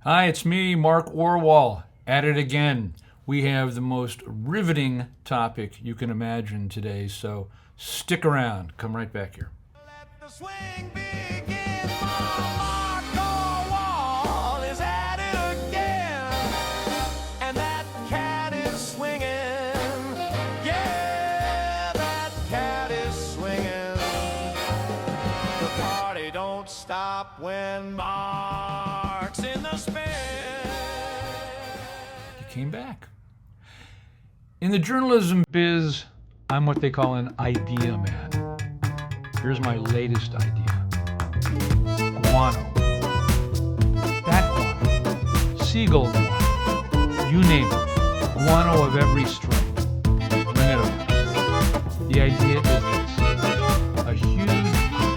Hi, it's me, Mark Orwoll, at it again. We have the most riveting topic you can imagine today, so stick around. Come right back here. Let the swing begin. Marco Wall is at it again, and that cat is swinging. Yeah, that cat is swinging. The party don't stop when Mark's in the spin. You came back. In the journalism biz, I'm what they call an idea man. Here's my latest idea. Guano. Bat guano. Seagull guano. You name it. Guano of every stripe. Bring it on. The idea is this. A huge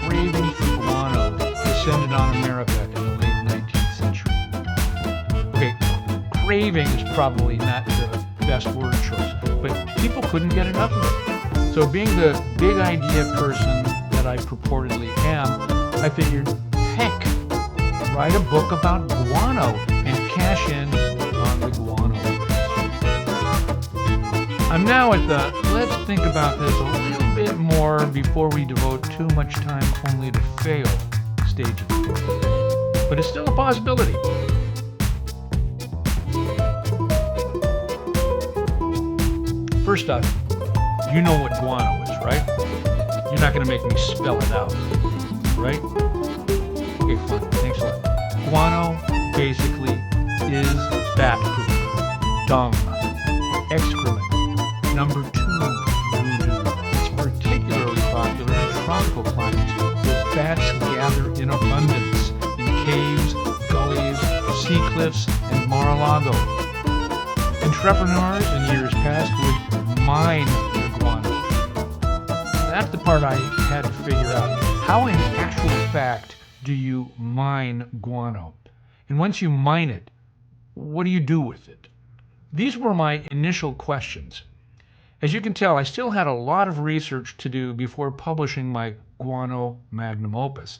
craving for guano descended on America in the late 19th century. Okay, craving is probably not the best word choice, but people couldn't get enough of it. So being the big idea person that I purportedly am, I figured, heck, write a book about guano and cash in on the guano craze. I'm now at the let's think about this a little bit more before we devote too much time only to fail stage of the craze. But it's still a possibility. First off, you know what guano is, right? You're not going to make me spell it out, right? Okay, fine. Thanks a lot. Guano basically is bat poop, dung, excrement. Number 2, voodoo. It's particularly popular in tropical climates where bats gather in abundance in caves, gullies, sea cliffs, and Mar-a-Lago. Entrepreneurs in years past would mine the guano. That's the part I had to figure out. How in actual fact do you mine guano? And once you mine it, what do you do with it? These were my initial questions. As you can tell, I still had a lot of research to do before publishing my guano magnum opus.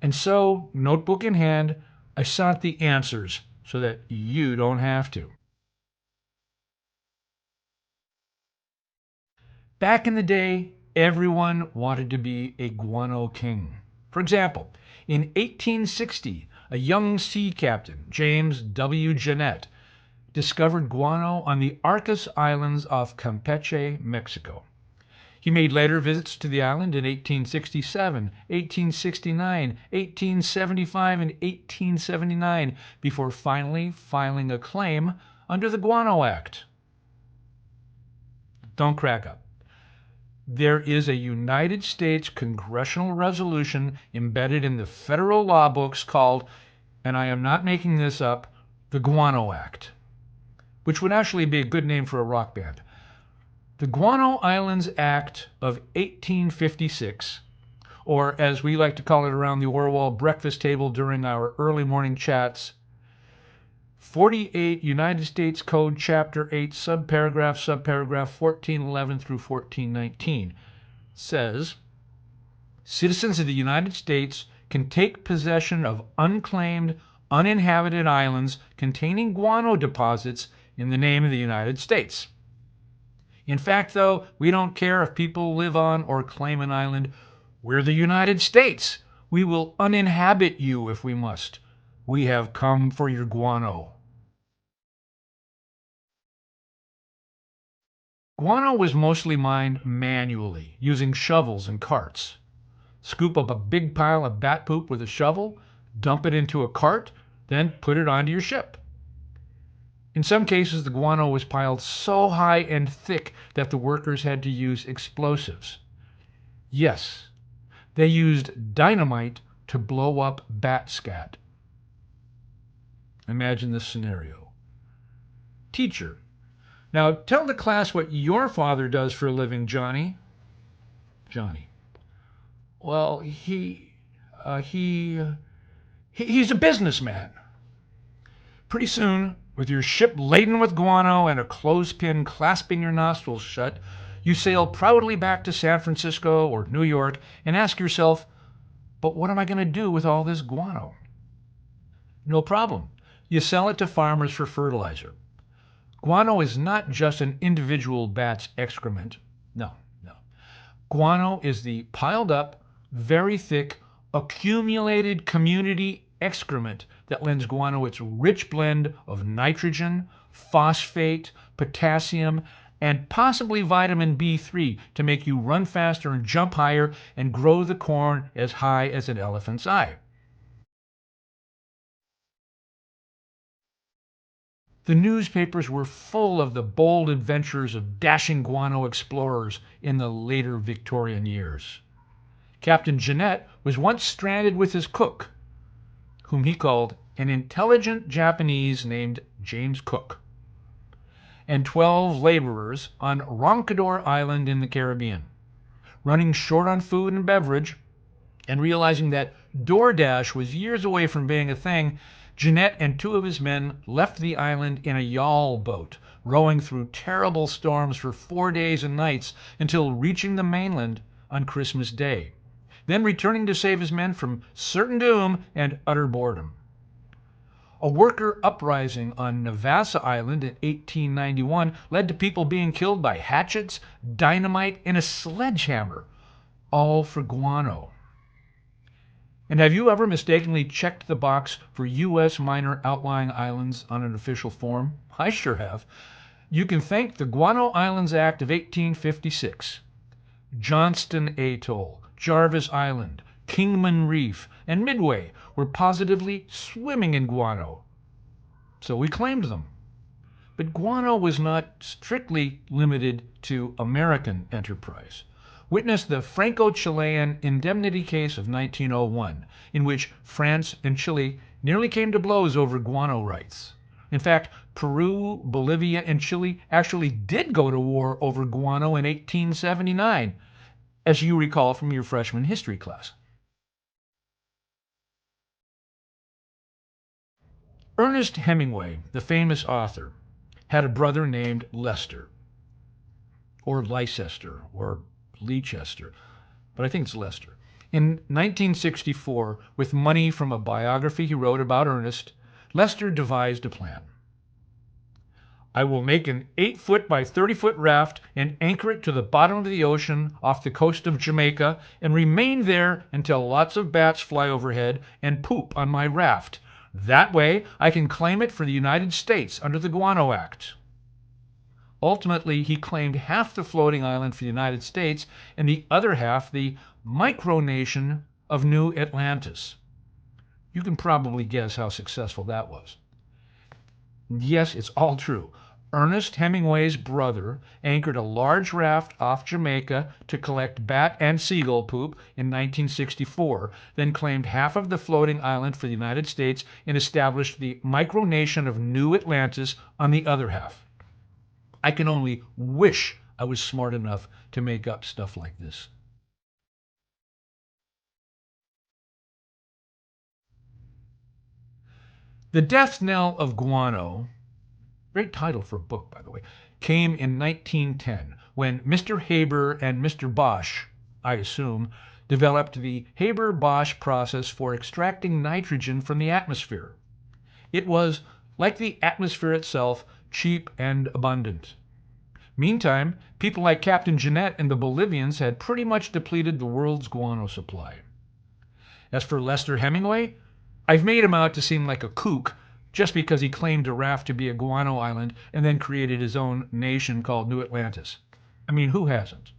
And so, notebook in hand, I sought the answers so that you don't have to. Back in the day, everyone wanted to be a guano king. For example, in 1860, a young sea captain, James W. Jeanette, discovered guano on the Arcas Islands off Campeche, Mexico. He made later visits to the island in 1867, 1869, 1875, and 1879 before finally filing a claim under the Guano Act. Don't crack up. There is a United States congressional resolution embedded in the federal law books called, and I am not making this up, the Guano Act, which would actually be a good name for a rock band. The Guano Islands Act of 1856, or as we like to call it around the Orwoll breakfast table during our early morning chats, 48 United States Code Chapter 8, subparagraph 1411 through 1419 says, citizens of the United States can take possession of unclaimed, uninhabited islands containing guano deposits in the name of the United States. In fact, though, we don't care if people live on or claim an island. We're the United States. We will uninhabit you if we must. We have come for your guano. Guano was mostly mined manually, using shovels and carts. Scoop up a big pile of bat poop with a shovel, dump it into a cart, then put it onto your ship. In some cases, the guano was piled so high and thick that the workers had to use explosives. Yes, they used dynamite to blow up bat scat. Imagine this scenario. Teacher, now tell the class what your father does for a living, Johnny. Johnny. Well, he's a businessman. Pretty soon, with your ship laden with guano and a clothespin clasping your nostrils shut, you sail proudly back to San Francisco or New York and ask yourself, but what am I going to do with all this guano? No problem. You sell it to farmers for fertilizer. Guano is not just an individual bat's excrement. No, no. Guano is the piled up, very thick, accumulated community excrement that lends guano its rich blend of nitrogen, phosphate, potassium, and possibly vitamin B3 to make you run faster and jump higher and grow the corn as high as an elephant's eye. The newspapers were full of the bold adventures of dashing guano explorers in the later Victorian years. Captain Jeanette was once stranded with his cook, whom he called an intelligent Japanese named James Cook, and 12 laborers on Roncador Island in the Caribbean. Running short on food and beverage, and realizing that DoorDash was years away from being a thing, Jeanette and 2 of his men left the island in a yawl boat, rowing through terrible storms for 4 days and nights until reaching the mainland on Christmas Day, then returning to save his men from certain doom and utter boredom. A worker uprising on Navassa Island in 1891 led to people being killed by hatchets, dynamite, and a sledgehammer, all for guano. And have you ever mistakenly checked the box for U.S. minor outlying islands on an official form? I sure have. You can thank the Guano Islands Act of 1856. Johnston Atoll, Jarvis Island, Kingman Reef, and Midway were positively swimming in guano. So we claimed them. But guano was not strictly limited to American enterprise. Witness the Franco-Chilean indemnity case of 1901, in which France and Chile nearly came to blows over guano rights. In fact, Peru, Bolivia, and Chile actually did go to war over guano in 1879, as you recall from your freshman history class. Ernest Hemingway, the famous author, had a brother named Lester, or Leicester, or Leicester, but I think it's Lester. In 1964, with money from a biography he wrote about Ernest, Lester devised a plan. I will make an 8-foot by 30-foot raft and anchor it to the bottom of the ocean off the coast of Jamaica and remain there until lots of bats fly overhead and poop on my raft. That way, I can claim it for the United States under the Guano Act. Ultimately, he claimed half the floating island for the United States and the other half the micronation of New Atlantis. You can probably guess how successful that was. Yes, it's all true. Ernest Hemingway's brother anchored a large raft off Jamaica to collect bat and seagull poop in 1964, then claimed half of the floating island for the United States and established the micronation of New Atlantis on the other half. I can only wish I was smart enough to make up stuff like this. The death knell of guano, great title for a book, by the way, came in 1910 when Mr. Haber and Mr. Bosch, I assume, developed the Haber-Bosch process for extracting nitrogen from the atmosphere. It was, like the atmosphere itself, cheap and abundant. Meantime, people like Captain Jeanette and the Bolivians had pretty much depleted the world's guano supply. As for Lester Hemingway, I've made him out to seem like a kook just because he claimed a raft to be a guano island and then created his own nation called New Atlantis. I mean, who hasn't?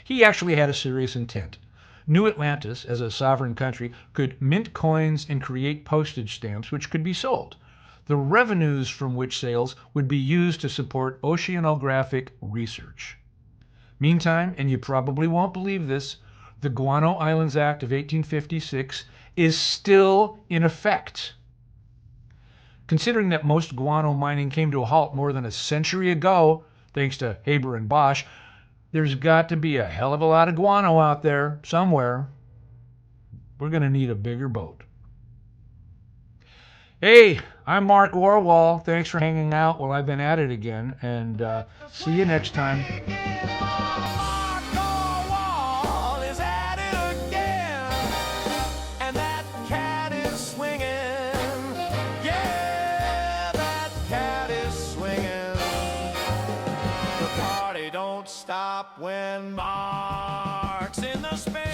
He actually had a serious intent. New Atlantis, as a sovereign country, could mint coins and create postage stamps which could be sold. The revenues from which sales would be used to support oceanographic research. Meantime, and you probably won't believe this, the Guano Islands Act of 1856 is still in effect. Considering that most guano mining came to a halt more than a century ago, thanks to Haber and Bosch, there's got to be a hell of a lot of guano out there somewhere. We're going to need a bigger boat. Hey, I'm Mark Orwoll. Thanks for hanging out while I've been at it again, and see you next time. And that cat is swinging. Yeah. don't stop when Mark's in the space